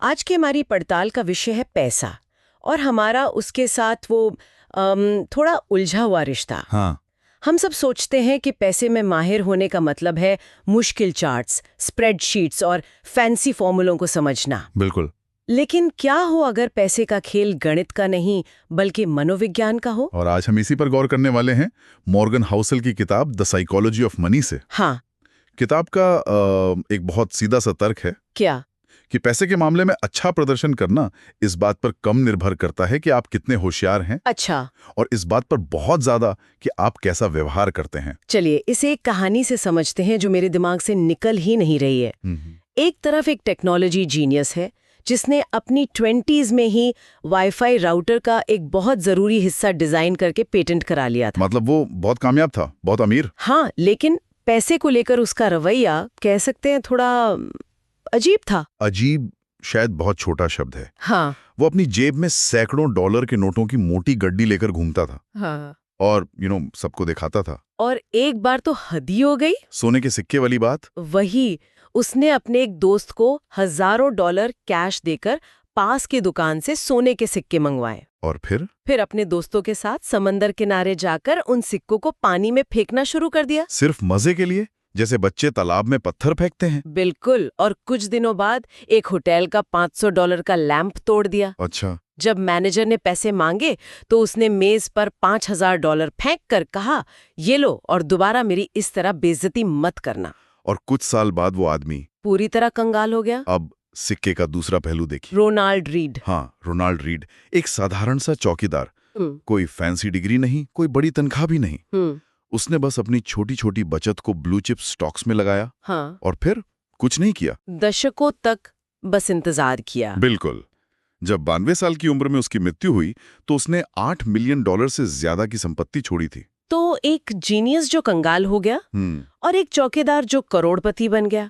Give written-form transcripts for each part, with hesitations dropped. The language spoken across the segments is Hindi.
आज की हमारी पड़ताल का विषय है पैसा और हमारा उसके साथ वो थोड़ा उलझा हुआ रिश्ता। हाँ। हम सब सोचते हैं कि पैसे में माहिर होने का मतलब है मुश्किल चार्ट्स, स्प्रेडशीट्स और फैंसी फॉर्मूलों को समझना। बिल्कुल। लेकिन क्या हो अगर पैसे का खेल गणित का नहीं बल्कि मनोविज्ञान का हो? और आज हम इसी पर गौर करने वाले हैं मॉर्गन हाउसेल की किताब द साइकोलॉजी ऑफ मनी से। हाँ। किताब का एक बहुत सीधा सा तर्क है क्या? कि पैसे के मामले में अच्छा प्रदर्शन करना इस बात पर कम निर्भर करता है कि आप कितने होशियार हैं। अच्छा। और इस बात पर बहुत ज्यादा कि आप कैसा व्यवहार करते हैं। चलिए इसे एक कहानी से समझते हैं जो मेरे दिमाग से निकल ही नहीं रही है। एक तरफ एक टेक्नोलॉजी जीनियस है जिसने अपनी 20s में ही वाईफाई राउटर का एक बहुत जरूरी हिस्सा डिजाइन करके पेटेंट करा लिया था। मतलब वो बहुत कामयाब था, बहुत अमीर। हाँ, लेकिन पैसे को लेकर उसका रवैया कह सकते हैं थोड़ा अजीब था। अजीब शायद बहुत छोटा शब्द है। हाँ। वो अपनी जेब में सैकड़ों डॉलर के नोटों की मोटी गड्डी लेकर घूमता था। हाँ। और सबको दिखाता था। और एक बार तो हद ही हो गई। सोने के सिक्के वाली बात। वही, उसने अपने एक दोस्त को हजारों डॉलर कैश देकर पास की दुकान से सोने के सिक्के मंगवाए। और फिर अपने दोस्तों के साथ समंदर किनारे जाकर उन सिक्कों को पानी में फेंकना शुरू कर दिया। सिर्फ मजे के लिए, जैसे बच्चे तालाब में पत्थर फेंकते हैं। बिल्कुल। और कुछ दिनों बाद एक होटल का $500 का लैंप तोड़ दिया। अच्छा। जब मैनेजर ने पैसे मांगे तो उसने मेज पर $5000 फेंक कर कहा, ये लो और दोबारा मेरी इस तरह बेइज्जती मत करना। और कुछ साल बाद वो आदमी पूरी तरह कंगाल हो गया। अब सिक्के का दूसरा पहलू देखिए। Ronald Reid. हाँ, रोनाल्ड रीड, एक साधारण सा चौकीदार। कोई फैंसी डिग्री नहीं, कोई बड़ी तनख्वाह भी नहीं। उसने बस अपनी छोटी छोटी बचत को ब्लू चिप स्टॉक्स में लगाया। हाँ। और फिर कुछ नहीं किया। दशकों तक बस इंतजार किया। बिल्कुल। जब 92 साल की उम्र में उसकी मृत्यु हुई तो उसने $8 मिलियन से ज्यादा की संपत्ति छोड़ी थी। तो एक जीनियस जो कंगाल हो गया और एक चौकीदार जो करोड़पति बन गया।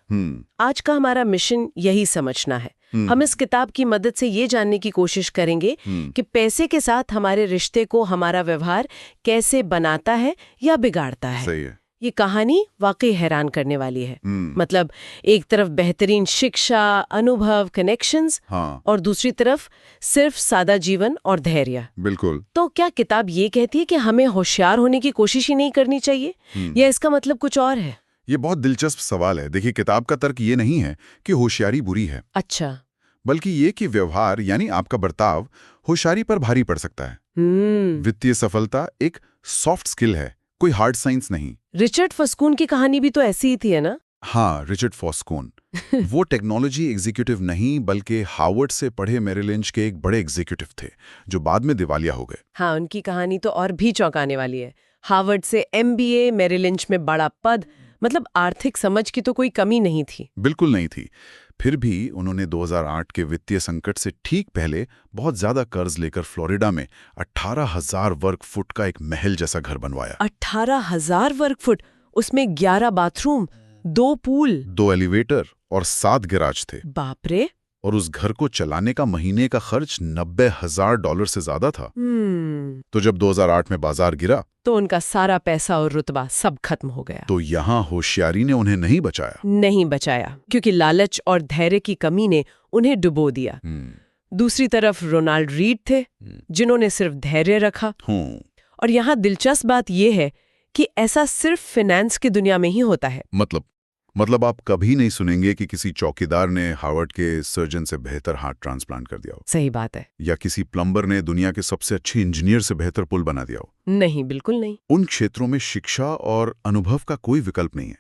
आज का हमारा मिशन यही समझना है। हम इस किताब की मदद से ये जानने की कोशिश करेंगे कि पैसे के साथ हमारे रिश्ते को हमारा व्यवहार कैसे बनाता है या बिगाड़ता है। सही है। ये कहानी वाकई हैरान करने वाली है। मतलब एक तरफ बेहतरीन शिक्षा, अनुभव, कनेक्शंस, हाँ। और दूसरी तरफ सिर्फ सादा जीवन और धैर्य। बिल्कुल। तो क्या किताब ये कहती है कि हमें होशियार होने की कोशिश ही नहीं करनी चाहिए, या इसका मतलब कुछ और है? ये बहुत दिलचस्प सवाल है। देखिए, किताब का तर्क ये नहीं है कि होशियारी बुरी है। अच्छा। बल्कि ये कि व्यवहार यानी आपका बर्ताव होशियारी पर भारी पड़ सकता है। वित्तीय सफलता एक सॉफ्ट स्किल है, कोई हार्ड साइंस नहीं। रिचर्ड फॉस्कून की कहानी भी तो ऐसी ही थी, है ना? हाँ, रिचर्ड फॉस्कून। वो टेक्नोलॉजी एग्जीक्यूटिव नहीं बल्कि हार्वर्ड से पढ़े मेरिल लिंच के एक बड़े एग्जीक्यूटिव थे जो बाद में दिवालिया हो गए। हाँ, उनकी कहानी तो और भी चौंकाने वाली है। हार्वर्ड से MBA, मेरिल लिंच में बड़ा पद, मतलब आर्थिक समझ की तो कोई कमी नहीं थी। बिल्कुल नहीं थी। फिर भी उन्होंने 2008 के वित्तीय संकट से ठीक पहले बहुत ज्यादा कर्ज लेकर फ्लोरिडा में 18,000 वर्ग फुट का एक महल जैसा घर बनवाया। 18,000 वर्ग फुट, उसमें 11 बाथरूम, 2 पूल, 2 एलिवेटर और 7 गैराज थे। बाप रे। और उस घर को चलाने का महीने का खर्च $90,000 से ज्यादा था। तो जब 2008 में बाजार गिरा तो उनका सारा पैसा और रुतबा सब खत्म हो गया। तो यहाँ होशियारी ने उन्हें नहीं बचाया, क्योंकि लालच और धैर्य की कमी ने उन्हें डुबो दिया। दूसरी तरफ रोनाल्ड रीड थे जिन्होंने सिर्फ धैर्य रखा। और यहाँ दिलचस्प बात यह है कि ऐसा सिर्फ फाइनेंस की दुनिया में ही होता है। मतलब आप कभी नहीं सुनेंगे कि किसी चौकीदार ने हार्वर्ड के सर्जन से बेहतर हार्ट ट्रांसप्लांट कर दिया हो। सही बात है। या किसी प्लम्बर ने दुनिया के सबसे अच्छे इंजीनियर से बेहतर पुल बना दिया हो। नहीं, बिल्कुल नहीं। उन क्षेत्रों में शिक्षा और अनुभव का कोई विकल्प नहीं है।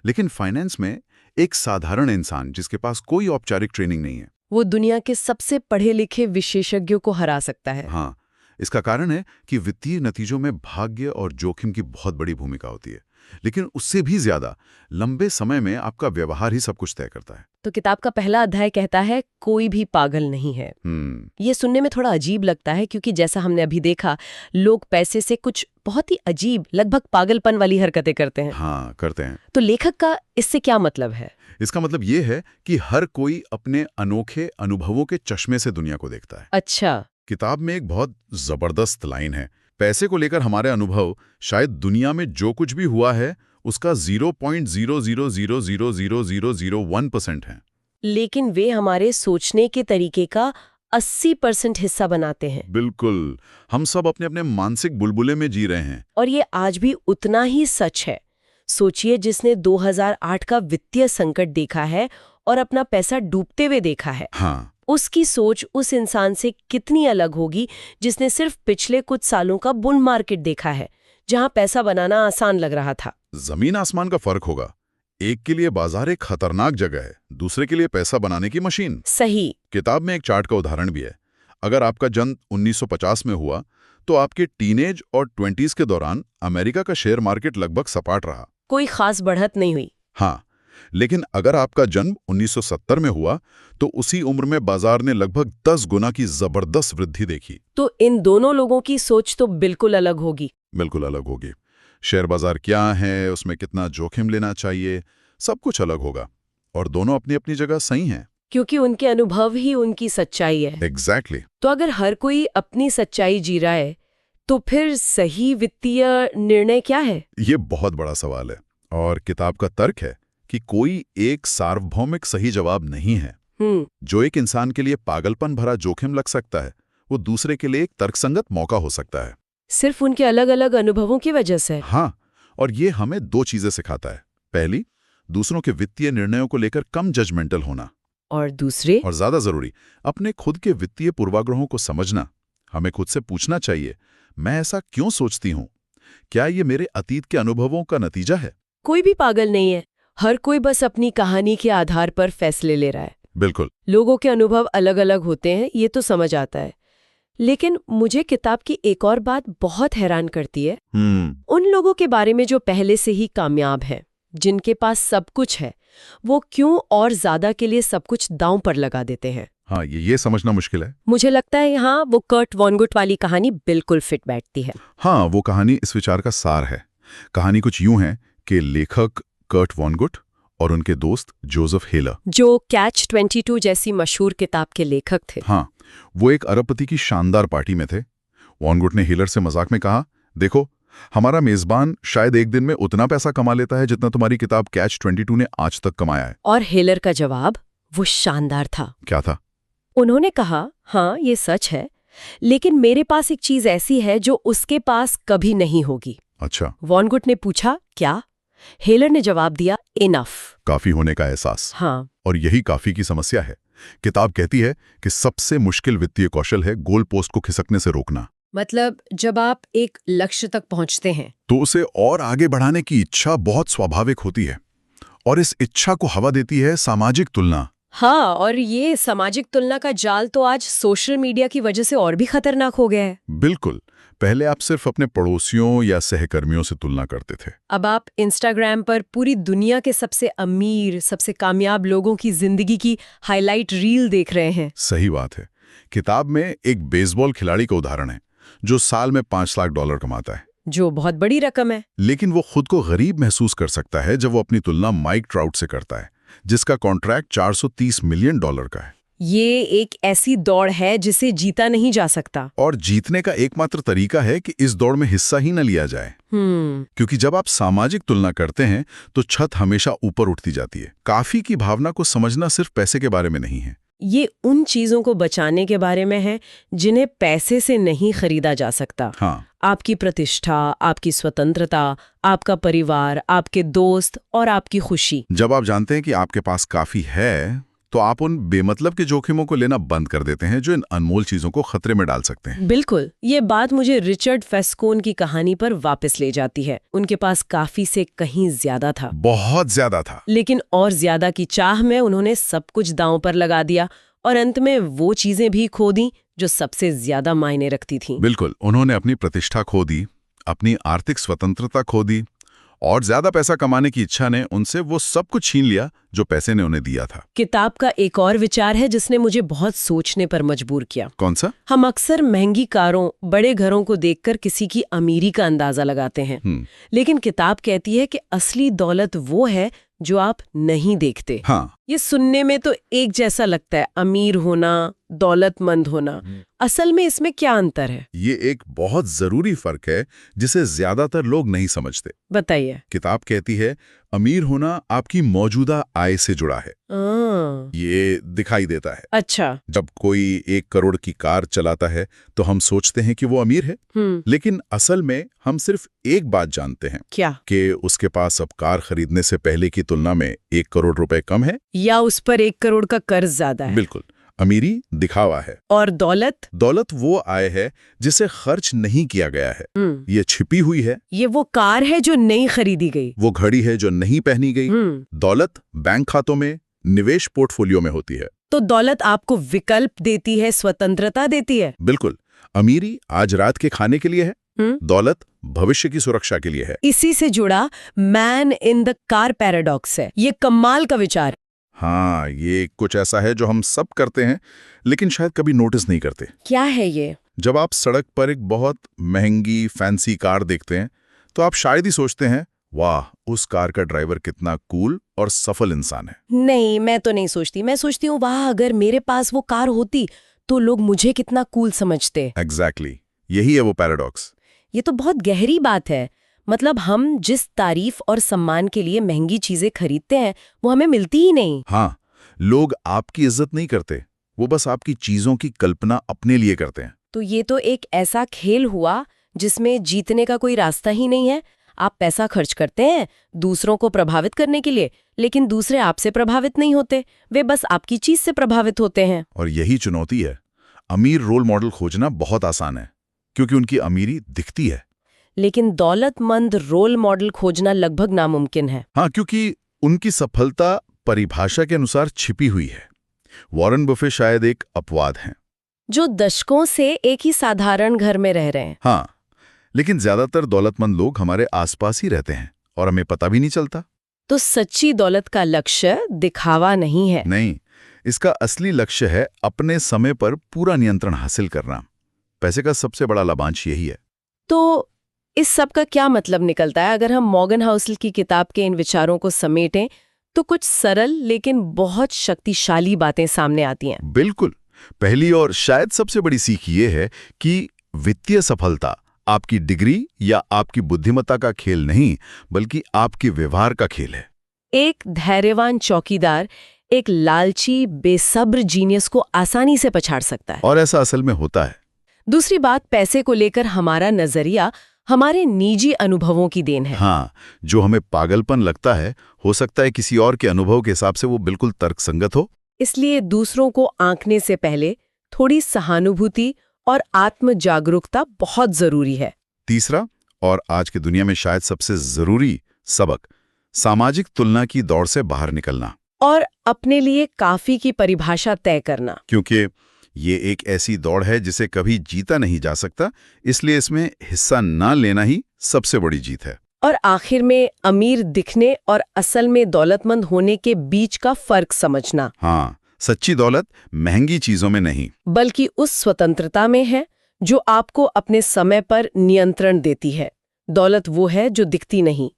लेकिन फाइनेंस में एक साधारण इंसान जिसके पास कोई औपचारिक ट्रेनिंग नहीं है, वो दुनिया के सबसे पढ़े लिखे विशेषज्ञों को हरा सकता है। हाँ, इसका कारण है कि वित्तीय नतीजों में भाग्य और जोखिम की बहुत बड़ी भूमिका होती है। लेकिन उससे भी ज्यादा लंबे समय में आपका व्यवहार ही सब कुछ तय करता है। तो किताब का पहला अध्याय कहता है कोई भी पागल नहीं है। ये सुनने में थोड़ा अजीब लगता है क्योंकि जैसा हमने अभी देखा, लोग पैसे से कुछ बहुत ही अजीब, लगभग पागलपन वाली हरकतें करते हैं। हाँ, करते हैं। तो लेखक का इससे क्या मतलब है? इसका मतलब ये है कि हर कोई अपने अनोखे अनुभवों के चश्मे से दुनिया को देखता है। अच्छा। किताब में एक बहुत जबरदस्त लाइन है, पैसे को लेकर हमारे अनुभव शायद दुनिया में जो कुछ भी हुआ है उसका 0.00000001% है। लेकिन वे हमारे सोचने के तरीके का 80% हिस्सा बनाते हैं। बिल्कुल, हम सब अपने अपने मानसिक बुलबुले में जी रहे हैं। और ये आज भी उतना ही सच है। सोचिए, जिसने 2008 का वित्तीय संकट देखा है और अपना पैसा डूबते हुए देखा है, हाँ, उसकी सोच उस इंसान से कितनी अलग होगी जिसने सिर्फ पिछले कुछ सालों का बुल मार्केट देखा है, जहां पैसा बनाना आसान लग रहा था। जमीन आसमान का फर्क होगा। एक के लिए बाजार एक खतरनाक जगह है, दूसरे के लिए पैसा बनाने की मशीन। सही। किताब में एक चार्ट का उदाहरण भी है। अगर आपका जन्म 1950 में हुआ तो आपके टीनेज और 20s के दौरान अमेरिका का शेयर मार्केट लगभग सपाट रहा, कोई खास बढ़त नहीं हुई। हाँ, लेकिन अगर आपका जन्म 1970 में हुआ तो उसी उम्र में बाजार ने लगभग 10 गुना की जबरदस्त वृद्धि देखी। तो इन दोनों लोगों की सोच तो बिल्कुल अलग होगी। बिल्कुल अलग होगी। शेयर बाजार क्या है, उसमें कितना जोखिम लेना चाहिए, सब कुछ अलग होगा। और दोनों अपनी अपनी जगह सही हैं। क्योंकि उनके अनुभव ही उनकी सच्चाई है। एग्जैक्टली। तो अगर हर कोई अपनी सच्चाई जी रहा है, तो फिर सही वित्तीय निर्णय क्या है? ये बहुत बड़ा सवाल है और किताब का तर्क है कि कोई एक सार्वभौमिक सही जवाब नहीं है। जो एक इंसान के लिए पागलपन भरा जोखिम लग सकता है, वो दूसरे के लिए एक तर्कसंगत मौका हो सकता है, सिर्फ उनके अलग अलग अनुभवों की वजह से। हाँ, और ये हमें दो चीजें सिखाता है। पहली, दूसरों के वित्तीय निर्णयों को लेकर कम जजमेंटल होना, और दूसरे, और ज्यादा जरूरी, अपने खुद के वित्तीय पूर्वाग्रहों को समझना। हमें खुद से पूछना चाहिए, मैं ऐसा क्यों सोचती हूँ? क्या ये मेरे अतीत के अनुभवों का नतीजा है? कोई भी पागल नहीं है, हर कोई बस अपनी कहानी के आधार पर फैसले ले रहा है। बिल्कुल। लोगों के अनुभव अलग अलग होते हैं, ये तो समझ आता है। लेकिन मुझे किताब की एक और बात बहुत हैरान करती है। उन लोगों के बारे में जो पहले से ही कामयाब हैं, जिनके पास सब कुछ है, वो क्यों और ज्यादा के लिए सब कुछ दांव पर लगा देते हैं? हाँ, ये समझना मुश्किल है। मुझे लगता है यहाँ वो कर्ट वॉनगुट वाली कहानी बिल्कुल फिट बैठती है। हाँ, वो कहानी इस विचार का सार है। कहानी कुछ यूं है कि लेखक कर्ट वॉनगुट और उनके दोस्त जोसेफ हेलर, जो कैच 22 जैसी मशहूर किताब के लेखक थे, हाँ, वो एक अरबपति की शानदार पार्टी में थे। वॉनगुट ने हेलर से मजाक में कहा, देखो, हमारा मेजबान शायद एक दिन में उतना पैसा कमा लेता है जितना तुम्हारी किताब कैच 22 ने आज तक कमाया है। और हेलर का जवाब वो शानदार था। क्या था? उन्होंने कहा, हाँ, ये सच है, लेकिन मेरे पास एक चीज ऐसी है जो उसके पास कभी नहीं होगी। अच्छा। वॉनगुट ने पूछा, क्या? हेलर ने जवाब दिया, इनफ, काफी होने का एहसास। हाँ। और यही काफी की समस्या है। किताब कहती है कि सबसे मुश्किल वित्तीय कौशल है गोल पोस्ट को खिसकने से रोकना। मतलब जब आप एक लक्ष्य तक पहुंचते हैं तो उसे और आगे बढ़ाने की इच्छा बहुत स्वाभाविक होती है, और इस इच्छा को हवा देती है सामाजिक तुलना। हाँ, और ये सामाजिक तुलना का जाल तो आज सोशल मीडिया की वजह से और भी खतरनाक हो गया है। बिल्कुल। पहले आप सिर्फ अपने पड़ोसियों या सहकर्मियों से तुलना करते थे। अब आप इंस्टाग्राम पर पूरी दुनिया के सबसे अमीर, सबसे कामयाब लोगों की जिंदगी की हाईलाइट रील देख रहे हैं। सही बात है। किताब में एक बेसबॉल खिलाड़ी का उदाहरण है जो साल में $5 लाख कमाता है, जो बहुत बड़ी रकम है। लेकिन वो खुद को गरीब महसूस कर सकता है जब वो अपनी तुलना माइक ट्राउट से करता है, जिसका कॉन्ट्रैक्ट $430 मिलियन का है। ये एक ऐसी दौड़ है जिसे जीता नहीं जा सकता। और जीतने का एकमात्र तरीका है कि इस दौड़ में हिस्सा ही न लिया जाए। क्योंकि जब आप सामाजिक तुलना करते हैं तो छत हमेशा ऊपर उठती जाती है। काफी की भावना को समझना सिर्फ पैसे के बारे में नहीं है। ये उन चीजों को बचाने के बारे में है जिन्हें पैसे से नहीं खरीदा जा सकता। हाँ। आपकी प्रतिष्ठा, आपकी स्वतंत्रता, आपका परिवार, आपके दोस्त और आपकी खुशी। जब आप जानते हैं कि आपके पास काफी है तो आप उन बेमतलब के जोखिमों को लेना बंद कर देते हैं जो इन अनमोल चीजों को खतरे में डाल सकते हैं। बिल्कुल। ये बात मुझे रिचर्ड फेस्कोन की कहानी पर वापस ले जाती है। उनके पास काफी से कहीं ज्यादा था, बहुत ज्यादा था, लेकिन और ज्यादा की चाह में उन्होंने सब कुछ दांव पर लगा दिया और अंत में वो चीजें भी खो दी जो सबसे ज्यादा मायने रखती थीं। बिल्कुल। उन्होंने अपनी प्रतिष्ठा खो दी, अपनी आर्थिक स्वतंत्रता खो दी, और ज्यादा पैसा कमाने की इच्छा ने उनसे वो सब कुछ छीन लिया जो पैसे ने उन्हें दिया था। किताब का एक और विचार है जिसने मुझे बहुत सोचने पर मजबूर किया। कौन सा? हम अक्सर महंगी कारों, बड़े घरों को देखकर किसी की अमीरी का अंदाजा लगाते हैं, लेकिन किताब कहती है कि असली दौलत वो है जो आप नहीं देखते। हाँ। ये सुनने में तो एक जैसा लगता है, अमीर होना, दौलतमंद होना, असल में इसमें क्या अंतर है? ये एक बहुत जरूरी फर्क है जिसे ज्यादातर लोग नहीं समझते। बताइए। किताब कहती है अमीर होना आपकी मौजूदा आय से जुड़ा है। ये दिखाई देता है। अच्छा। जब कोई 1 करोड़ की कार चलाता है तो हम सोचते हैं कि वो अमीर है, लेकिन असल में हम सिर्फ एक बात जानते हैं। क्या? कि उसके पास अब कार खरीदने से पहले की तुलना में 1 करोड़ रुपए कम है, या उस पर 1 करोड़ का कर्ज ज्यादा है। बिल्कुल। अमीरी दिखावा है। और दौलत? दौलत वो आय है जिसे खर्च नहीं किया गया है। ये छिपी हुई है। ये वो कार है जो नहीं खरीदी गई, वो घड़ी है जो नहीं पहनी गई। दौलत बैंक खातों में, निवेश पोर्टफोलियो में होती है। तो दौलत आपको विकल्प देती है, स्वतंत्रता देती है। बिल्कुल। अमीरी आज रात के खाने के लिए है, दौलत भविष्य की सुरक्षा के लिए है। इसी से जुड़ा man in the car paradox है। ये कमाल का विचार। हाँ, ये कुछ ऐसा है जो हम सब करते हैं लेकिन शायद कभी नोटिस नहीं करते। क्या है ये? जब आप सड़क पर एक बहुत महंगी फैंसी कार देखते हैं तो आप शायद ही सोचते हैं, वाह, उस कार का ड्राइवर कितना कूल और सफल इंसान है। नहीं, मैं तो नहीं सोचती। मैं सोचती हूँ, वाह, अगर मेरे पास वो कार होती तो लोग मुझे कितना कूल समझते। एग्जैक्टली, यही है वो पैराडॉक्स। ये तो बहुत गहरी बात है। मतलब हम जिस तारीफ और सम्मान के लिए महंगी चीजें खरीदते हैं वो हमें मिलती ही नहीं। हाँ, लोग आपकी इज्जत नहीं करते, वो बस आपकी चीजों की कल्पना अपने लिए करते हैं। तो ये तो एक ऐसा खेल हुआ जिसमें जीतने का कोई रास्ता ही नहीं है। आप पैसा खर्च करते हैं दूसरों को प्रभावित करने के लिए, लेकिन दूसरे आपसे प्रभावित नहीं होते, वे बस आपकी चीज से प्रभावित होते हैं। और यही चुनौती है। अमीर रोल मॉडल खोजना बहुत आसान है क्योंकि उनकी अमीरी दिखती है, लेकिन दौलतमंद रोल मॉडल खोजना लगभग नामुमकिन है। हाँ, क्योंकि उनकी सफलता परिभाषा के अनुसार छिपी हुई है। वॉरेन बफे शायद एक अपवाद हैं, जो दशकों से एक ही साधारण घर में रह रहे हैं। हाँ, लेकिन ज्यादातर दौलतमंद लोग हमारे आसपास ही रहते हैं और हमें पता भी नहीं चलता। तो सच्ची दौलत का लक्ष्य दिखावा नहीं है। नहीं, इसका असली लक्ष्य है अपने समय पर पूरा नियंत्रण हासिल करना। पैसे का सबसे बड़ा लाभांश यही है। तो इस सब का क्या मतलब निकलता है? अगर हम मॉर्गन हाउसल की किताब के इन विचारों को समेटें तो कुछ सरल लेकिन बहुत शक्तिशाली बातें सामने आती हैं। बिल्कुल। पहली और शायद सबसे बड़ी सीख ये है कि वित्तीय सफलता आपकी डिग्री या आपकी बुद्धिमत्ता का खेल नहीं, बल्कि आपके व्यवहार का खेल है। एक धैर्यवान चौकीदार एक लालची बेसब्र जीनियस को आसानी से पछाड़ सकता है, और ऐसा असल में होता है। दूसरी बात, पैसे को लेकर हमारा नजरिया हमारे निजी अनुभवों की देन है। हाँ, जो हमें पागलपन लगता है, हो सकता है किसी और के अनुभव के हिसाब से वो बिल्कुल तर्कसंगत हो। इसलिए दूसरों को आंकने से पहले थोड़ी सहानुभूति और आत्म जागरूकता बहुत जरूरी है। तीसरा, और आज की दुनिया में शायद सबसे जरूरी सबक, सामाजिक तुलना की दौड़ से बाहर निकलना और अपने लिए काफी की परिभाषा तय करना। क्योंकि ये एक ऐसी दौड़ है जिसे कभी जीता नहीं जा सकता, इसलिए इसमें हिस्सा ना लेना ही सबसे बड़ी जीत है। और आखिर में अमीर दिखने और असल में दौलतमंद होने के बीच का फर्क समझना। हाँ, सच्ची दौलत महंगी चीजों में नहीं, बल्कि उस स्वतंत्रता में है जो आपको अपने समय पर नियंत्रण देती है। दौलत वो है जो दिखती नहीं,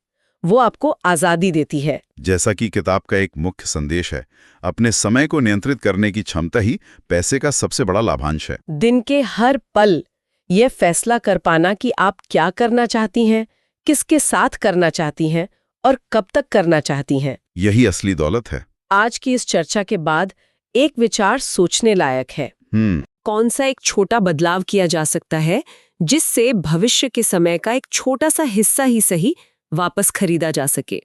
वो आपको आजादी देती है। जैसा कि किताब का एक मुख्य संदेश है, अपने समय को नियंत्रित करने की क्षमता ही पैसे का सबसे बड़ा लाभांश है। दिन के हर पल ये फैसला कर पाना कि आप क्या करना चाहती हैं, किसके साथ करना चाहती हैं और कब तक करना चाहती हैं, यही असली दौलत है। आज की इस चर्चा के बाद एक विचार सोचने लायक है। कौन सा एक छोटा बदलाव किया जा सकता है जिससे भविष्य के समय का एक छोटा सा हिस्सा ही सही वापस खरीदा जा सके?